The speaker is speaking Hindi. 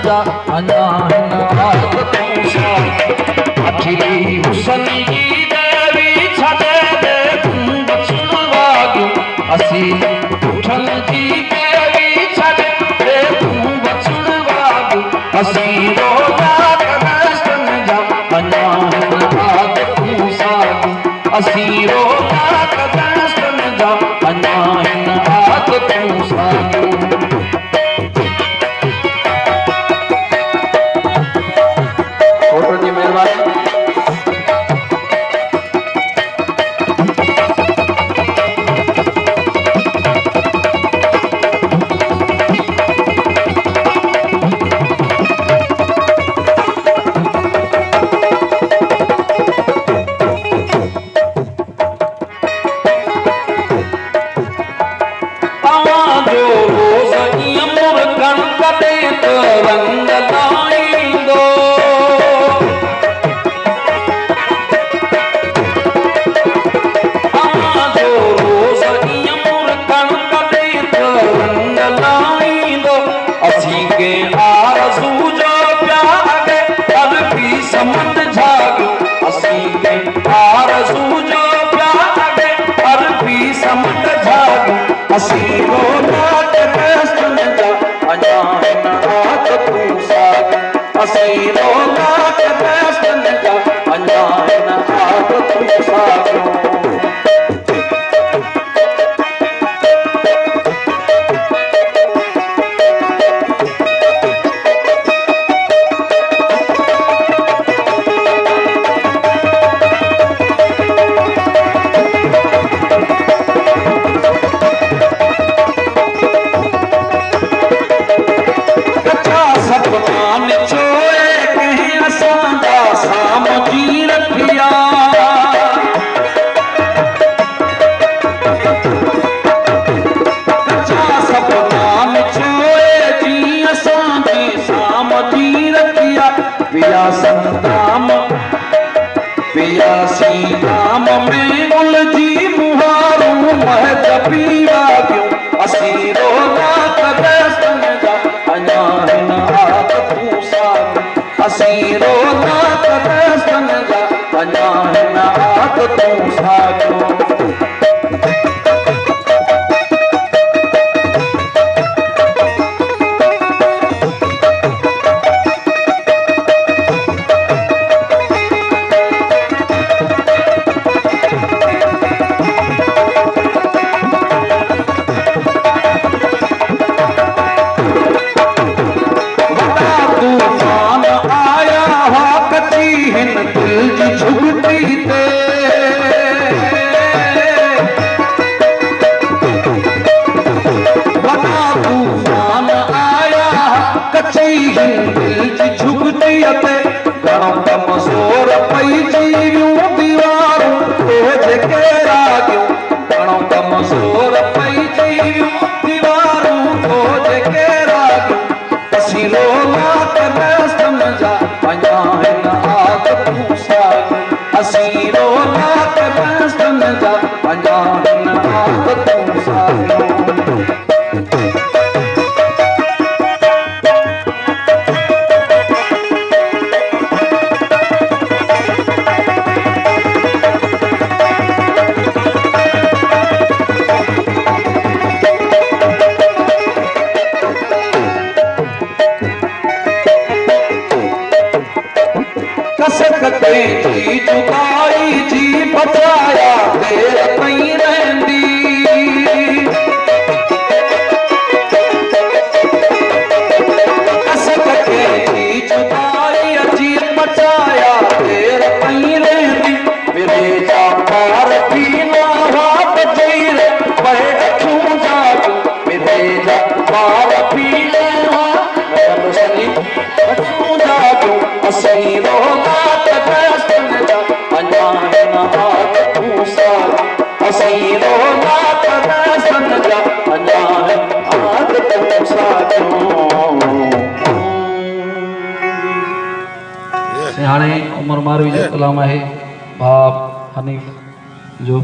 जा अञा हिन आदत मूंसां अखिरी हुसन जी देवी छॾे दे तूं बचण वागियूं असी उठन जी देवी छॾे दे तूं बचण वागियूं असी रोज़ा कदस्तन जा अञा हिन आदत मूंसां असी रोज़ा कदस्तन जा अञा हिन आदत मूंसां फोटो जी मेहरबानी सिहाणे उमर मारवी जो कलाम है भाव हनीफ जो